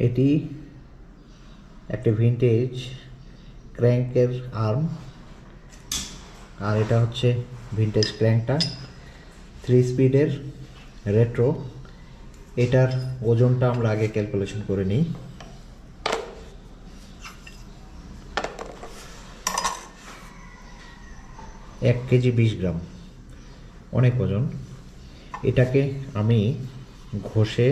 এটি একটা vintage ক্র্যাঙ্কের arm, আর এটা হচ্ছে ভিন্টেজ ক্র্যাঙ্কটা 3 স্পিডের রেট্রো। এটার ওজনটা আমরা আগে ক্যালকুলেশন করে নিই। এক কেজি 20 গ্রাম, অনেক ওজন। এটাকে আমি ঘষে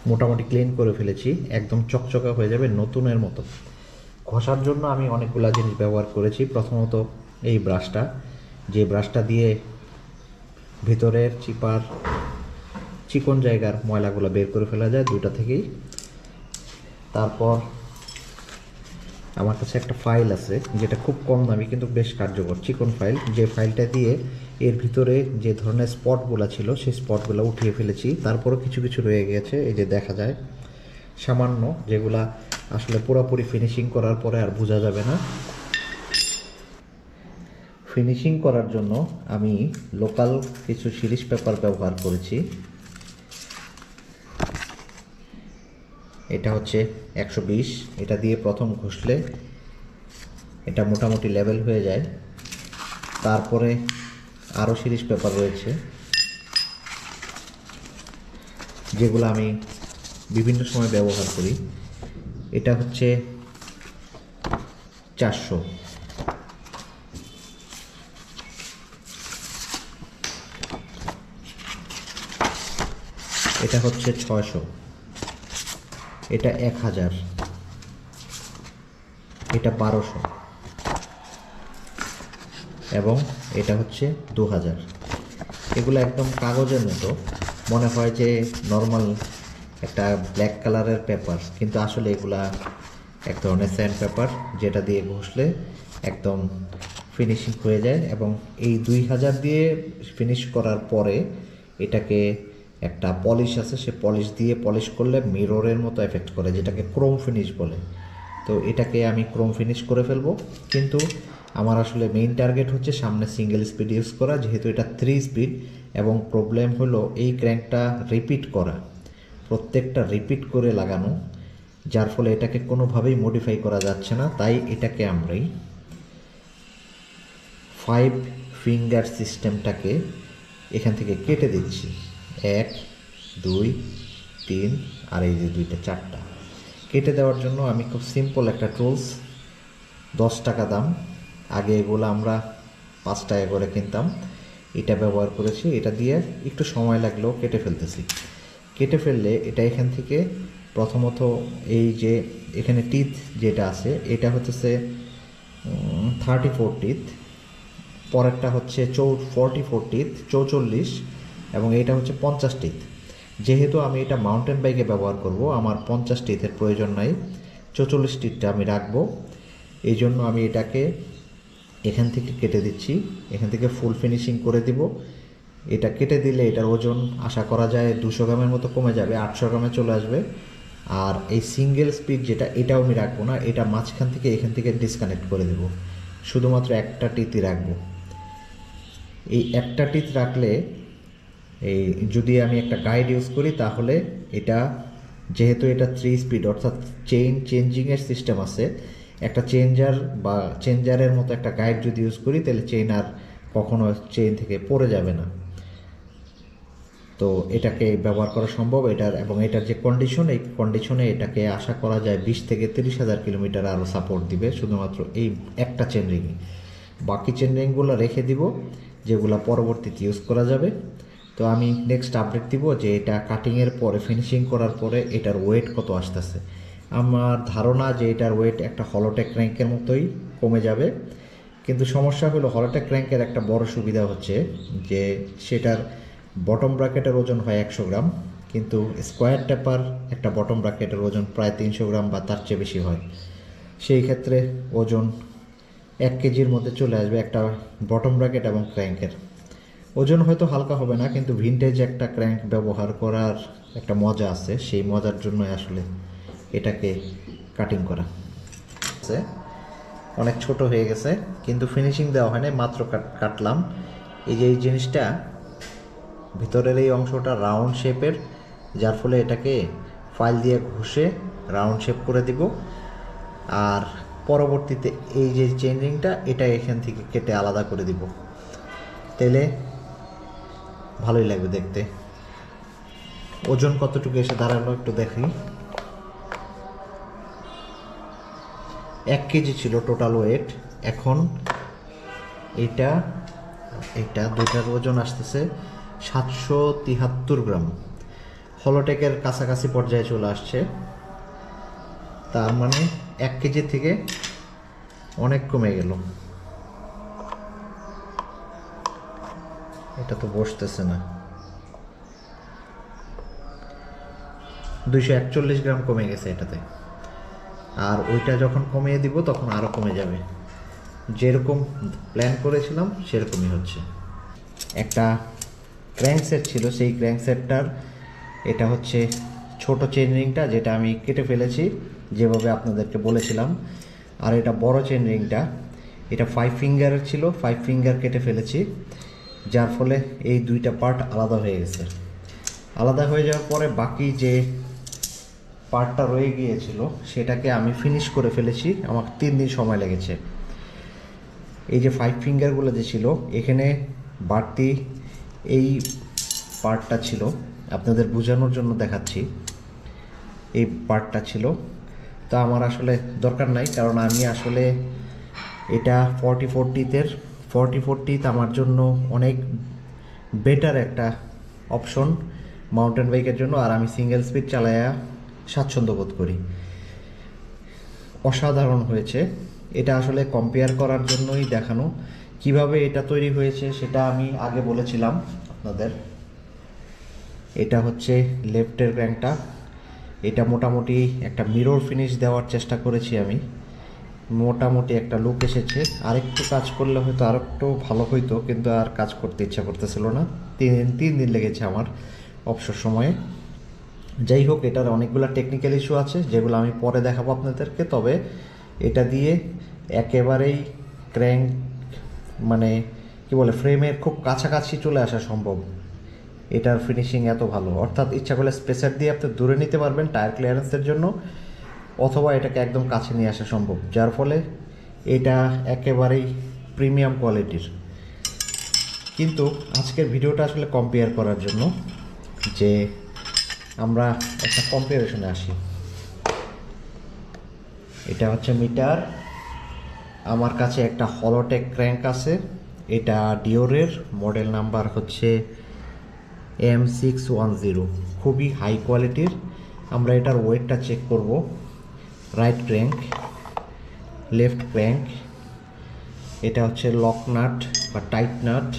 মোটামুটি ক্লিন করে ফেলেছি, একদম চকচকা হয়ে যাবে নতুনের মতো। ঘষার জন্য আমি অনেকগুলো জিনিস ব্যবহার করেছি। প্রথমত এই ব্রাশটা, যে ব্রাশটা দিয়ে ভিতরের চিপার চিকন জায়গার ময়লাগুলো বের করে ফেলা যায় দুটা থেকেই। তারপর আমার কাছে একটা ফাইল আছে যেটা খুব কম দামি কিন্তু বেশ কার্যকর, চিকন ফাইল। যে ফাইলটা দিয়ে এর ভিতরে যে ধরনের স্পটগুলো ছিল সেই স্পটগুলো উঠিয়ে ফেলেছি। তারপরও কিছু কিছু রয়ে গেছে, এই যে দেখা যায় সামান্য, যেগুলা আসলে পুরোপুরি ফিনিশিং করার পরে আর বোঝা যাবে না। ফিনিশিং করার জন্য আমি লোকাল কিছু সিরিজ পেপার ব্যবহার করেছি। এটা হচ্ছে 120, এটা দিয়ে প্রথম ঘষলে এটা মোটামুটি লেভেল হয়ে যায়। তারপরে আরও সিরিজ পেপার রয়েছে যেগুলো আমি বিভিন্ন সময় ব্যবহার করি। এটা হচ্ছে 400, এটা হচ্ছে 600, এটা 1000, এটা 1200 এবং এটা হচ্ছে 2000। এগুলো একদম কাগজের মতো মনে হয় যে নর্মাল একটা ব্ল্যাক কালারের পেপার, কিন্তু আসলে এগুলা এক ধরনের স্যান্ড পেপার যেটা দিয়ে ঘষলে একদম ফিনিশিং হয়ে যায়। এবং এই 2000 দিয়ে ফিনিশ করার পরে এটাকে একটা পলিশ আছে, সে পলিশ দিয়ে পলিশ করলে মিররের মতো এফেক্ট করে, যেটাকে ক্রোম ফিনিশ বলে। তো এটাকে আমি ক্রোম ফিনিশ করে ফেলবো, কিন্তু আমার আসলে মেইন টার্গেট হচ্ছে সামনে সিঙ্গেল স্পিড ইউজ করা, যেহেতু এটা 3 স্পিড। এবং প্রবলেম হলো এই ক্র্যাঙ্কটা রিপিট করা, প্রত্যেকটা রিপিট করে লাগানো, যার ফলে এটাকে কোনোভাবেই মডিফাই করা যাচ্ছে না। তাই এটাকে আমরাই 5 ফিঙ্গার সিস্টেমটাকে এখান থেকে কেটে দিচ্ছি। 1 2 3 আর এই যে 2টা 4টা কেটে দেওয়ার জন্য আমি খুব সিম্পল একটা টুলস, 10 টাকা দাম, আগে এগুলো আমরা 5 টাকা করে কিনতাম, এটা ব্যবহার করেছি। এটা দিয়ে একটু সময় লাগলেও কেটে ফেলতেছি। কেটে ফেললে এটা এখান থেকে প্রথমত এই যে এখানে টিথ যেটা আছে এটা হচ্ছে 34 টিথ, পরেরটা হচ্ছে 44 টিথ 44, এবং এটা হচ্ছে 50 টিথ। যেহেতু আমি এটা মাউন্টেন বাইকে ব্যবহার করব, আমার 50 টিথের প্রয়োজন নাই, 44 টিথটা আমি রাখবো। এই জন্য আমি এটাকে এখান থেকে কেটে দিচ্ছি, এখান থেকে ফুল ফিনিশিং করে দিব। এটা কেটে দিলে এটার ওজন আশা করা যায় 200 গ্রামের মতো কমে যাবে, 800 গ্রামে চলে আসবে। আর এই সিঙ্গেল স্পিড যেটা, এটাও আমি রাখবো না, এটা মাঝখান থেকে এখান থেকে ডিসকানেক্ট করে দেব, শুধুমাত্র একটা টিথই রাখবো। এই একটা টিথ রাখলে এই যদি আমি একটা গাইড ইউজ করি তাহলে এটা, যেহেতু এটা 3 স্পিড অর্থাৎ চেঞ্জিংয়ের সিস্টেম আছে, একটা চেঞ্জারের মতো একটা গাইড যদি ইউজ করি তাহলে চেইন আর কখনো চেইন থেকে পড়ে যাবে না। তো এটাকে ব্যবহার করা সম্ভব এটার, এবং এটার যে কন্ডিশন, এই কন্ডিশনে এটাকে আশা করা যায় 20 থেকে 30,000 কিলোমিটার আরও সাপোর্ট দিবে, শুধুমাত্র এই একটা চেন রিংই। বাকি চেন রিংগুলো রেখে দিব যেগুলো পরবর্তীতে ইউজ করা যাবে। তো আমি নেক্সট আপডেট দিব যে এটা কাটিংয়ের পরে, ফিনিশিং করার পরে এটার ওয়েট কত আসতেছে। আমার ধারণা যে এটার ওয়েট একটা হলোটেক ক্র্যাঙ্কের মতোই কমে যাবে, কিন্তু সমস্যা হলো হলোটেক ক্র্যাঙ্কের একটা বড় সুবিধা হচ্ছে যে সেটার বটম ব্র্যাকেটের ওজন হয় 100 গ্রাম, কিন্তু স্কোয়ার টেপার একটা বটম ব্র্যাকেটের ওজন প্রায় 300 গ্রাম বা তার চেয়ে বেশি হয়। সেই ক্ষেত্রে ওজন 1 কেজির মধ্যে চলে আসবে একটা বটম ব্র্যাকেট এবং ক্র্যাঙ্কের। ওজন হয়তো হালকা হবে না, কিন্তু ভিনটেজ একটা ক্র্যাঙ্ক ব্যবহার করার একটা মজা আছে, সেই মজার জন্য আসলে এটাকে কাটিং করা। অনেক ছোট হয়ে গেছে কিন্তু ফিনিশিং দেওয়া হয় না, মাত্র কাটলাম। এই যে এই জিনিসটা ভিতরের এই অংশটা রাউন্ড শেপের, যার ফলে এটাকে ফাইল দিয়ে ঘষে রাউন্ড শেপ করে দিব। আর পরবর্তীতে এই যে চেইন রিংটা এটা এখান থেকে কেটে আলাদা করে দিব, তাহলে ভালোই লাগবে দেখতে। ওজন কতটুকু এসে দাঁড়ালো একটু দেখি। 1 কেজি ছিল টোটাল ওয়েট, এখন এটা দুইটার ওজন আসতেছে 773 গ্রাম। হলোটেকের কাছাকাছি পর্যায়ে চলে আসছে, তার মানে 1 কেজি থেকে অনেক কমে গেল। এটা তো বসতেছে না, 241 গ্রাম কমে গেছে এটাতে। আর ওইটা যখন কমিয়ে দিব তখন আরও কমে যাবে, যেরকম প্ল্যান করেছিলাম সেরকমই হচ্ছে। একটা ক্র্যাঙ্ক সেট ছিল, সেই ক্র্যাঙ্ক সেটটার এটা হচ্ছে ছোট চেইন রিংটা, যেটা আমি কেটে ফেলেছি যেভাবে আপনাদেরকে বলেছিলাম। আর এটা বড় চেইন রিংটা, এটা 5 ফিঙ্গারের ছিল, 5 ফিঙ্গার কেটে ফেলেছি, যার ফলে এই দুইটা পার্ট আলাদা হয়ে গেছে। আলাদা হয়ে যাওয়ার পরে বাকি যে পার্টটা রয়ে গিয়েছিল সেটাকে আমি ফিনিশ করে ফেলেছি, আমার 3 দিন সময় লেগেছে। এই যে 5 ফিঙ্গারগুলো যে ছিল, এখানে বাড়তি এই পার্টটা ছিল, আপনাদের বোঝানোর জন্য দেখাচ্ছি। এই পার্টটা ছিল, তা আমার আসলে দরকার নাই, কারণ আমি আসলে এটা 4040 আমার জন্য অনেক বেটার একটা অপশন মাউন্টেন বাইকের জন্য। আর আমি সিঙ্গেল স্পিড চালায়া স্বাচ্ছন্দ্য বোধ করি। অসাধারণ হয়েছে। এটা আসলে কম্পেয়ার করার জন্যই দেখানো। কিভাবে এটা তৈরি হয়েছে সেটা আমি আগে বলেছিলাম আপনাদের। এটা হচ্ছে লেফটের ক্র্যাঙ্কটা, এটা মোটামুটি একটা মিরর ফিনিশ দেওয়ার চেষ্টা করেছি আমি, মোটামুটি একটা লুক এসেছে। আরেকটু কাজ করলে হয়তো আরেকটু ভালো হইতো, কিন্তু আর কাজ করতে ইচ্ছা করতেছিল না। 3 দিন লেগেছে আমার অবসর সময়ে। যাই হোক, এটার অনেকগুলো টেকনিক্যাল ইস্যু আছে যেগুলো আমি পরে দেখাবো আপনাদেরকে। তবে এটা দিয়ে একেবারেই ক্র্যাঙ্ক মানে কি বলে ফ্রেমের খুব কাছাকাছি চলে আসা সম্ভব। এটার ফিনিশিং এত ভালো, অর্থাৎ ইচ্ছা করলে স্পেসার দিয়ে আপনি দূরে নিতে পারবেন টায়ার ক্লিয়ারেন্সের জন্য, অথবা এটাকে একদম কাছে নিয়ে আসা সম্ভব, যার ফলে এটা একেবারেই প্রিমিয়াম কোয়ালিটির। কিন্তু আজকের ভিডিওটা আসলে কম্পেয়ার করার জন্য, যে আমরা একটা কম্পারিজনে আসি। এটা হচ্ছে মিটার, আমার কাছে একটা হলোটেক ক্র্যাঙ্ক আছে, এটা ডিওরের, মডেল নাম্বার হচ্ছে M610, খুবই হাই কোয়ালিটির। আমরা এটার ওয়েটটা চেক করব। রাইট ক্র্যাঙ্ক, লেফট ক্র্যাঙ্ক, এটা হচ্ছে লক নাট বা টাইট নাট।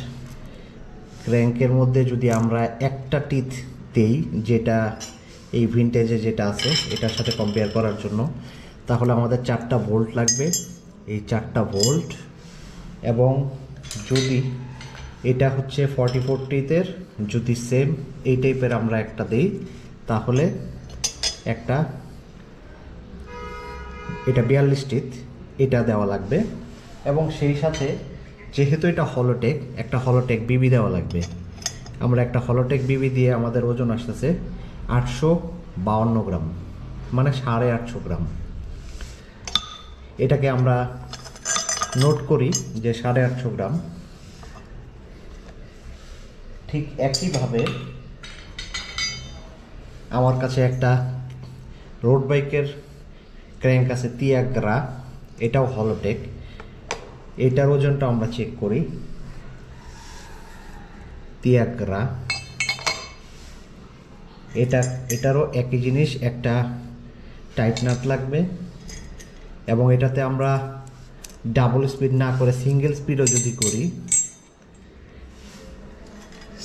ক্র্যাঙ্কের মধ্যে যদি আমরা একটা টিথ দেই, যেটা এই ভিনটেজে যেটা আছে এটার সাথে কম্পেয়ার করার জন্য, তাহলে আমাদের 4টা ভোল্ট লাগবে, এই 4টা ভোল্ট। এবং যদি এটা হচ্ছে 4040-এর, যদি সেম এই টাইপের আমরা একটা দেই, তাহলে একটা এটা 42 টিথ এটা দেওয়া লাগবে। এবং সেই সাথে যেহেতু এটা হলোটেক, একটা হলোটেক বিবি দেওয়া লাগবে। আমরা একটা হলোটেক বিবি দিয়ে আমাদের ওজন আসতেছে 852 গ্রাম, মানে 850 গ্রাম। এটাকে আমরা নোট করি যে 850 গ্রাম। ঠিক একইভাবে আমার কাছে একটা রোড বাইকের ক্র্যাঙ্ক আছে তিয়াগ্রা, এটাও হলোটেক। এটার ওজনটা আমরা চেক করি। তিয়াগ্রা, এটারও একই জিনিস, একটা টাইট নাট লাগবে। এবং এটাতে আমরা ডাবল স্পিড না করে সিঙ্গেল স্পিডও যদি করি,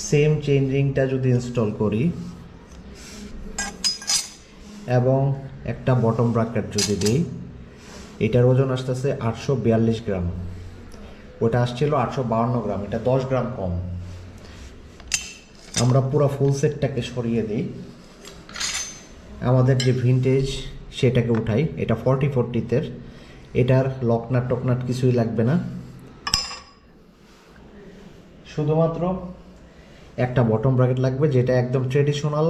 সেম চেইন রিংটা যদি ইনস্টল করি এবং একটা বটম ব্রাকেট যদি দিই, এটার ওজন আসতেছে 842 গ্রাম। ওটা আসছিল 852 গ্রাম, এটা 10 গ্রাম কম। আমরা পুরো ফুল সেটটাকে সরিয়ে দিই, আমাদের যে ভিনটেজ সেটাকে উঠাই। এটা 4040-এর, এটার লকনাট টকনাট কিছুই লাগবে না, শুধুমাত্র একটা বটম ব্র্যাকেট লাগবে, যেটা একদম ট্রেডিশনাল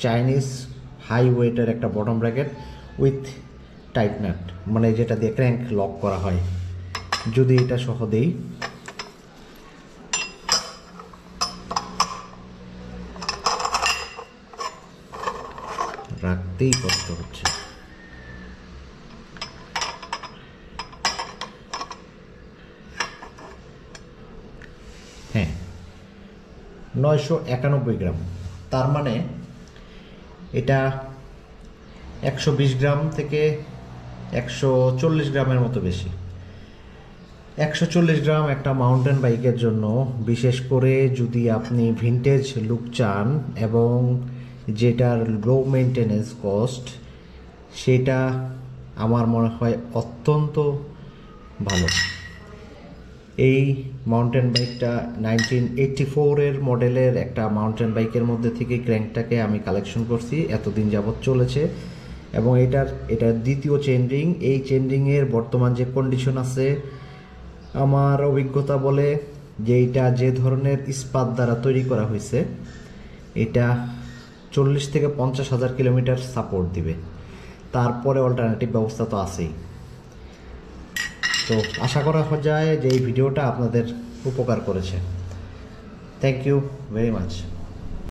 চাইনিজ হাই ওয়েটের একটা bottom bracket with tight nut, মানে যেটা দিয়ে ক্র্যাঙ্ক লক করা হয়। যদি এটা সহ দেই, রাখতেই কষ্ট হচ্ছে। হ্যাঁ, 991 গ্রাম, তার মানে এটা 120 গ্রাম থেকে 140 গ্রামের মতো বেশি। 140 গ্রাম একটা মাউন্টেন বাইকের জন্য, বিশেষ করে যদি আপনি ভিনটেজ লুক চান এবং যেটার লো মেনটেনেন্স কস্ট, সেটা আমার মনে হয় অত্যন্ত ভালো। এই মাউন্টেন বাইকটা 1984-এর মডেলের একটা মাউন্টেন বাইকের মধ্যে থেকে ক্র্যাঙ্কটাকে আমি কালেকশন করছি, এতদিন যাবৎ চলেছে। এবং এটার দ্বিতীয় চেন রিং, এই চেন রিংয়ের বর্তমান যে কন্ডিশন আছে, আমার অভিজ্ঞতা বলে যে এটা যে ধরনের ইস্পাত দ্বারা তৈরি করা হয়েছে, এটা 40 থেকে 50 হাজার কিলোমিটার সাপোর্ট দিবে। তারপরে অল্টারনেটিভ ব্যবস্থা তো আছেই। তো আশা করা যায় যে এই ভিডিওটা আপনাদের উপকার করেছে। Thank you very much.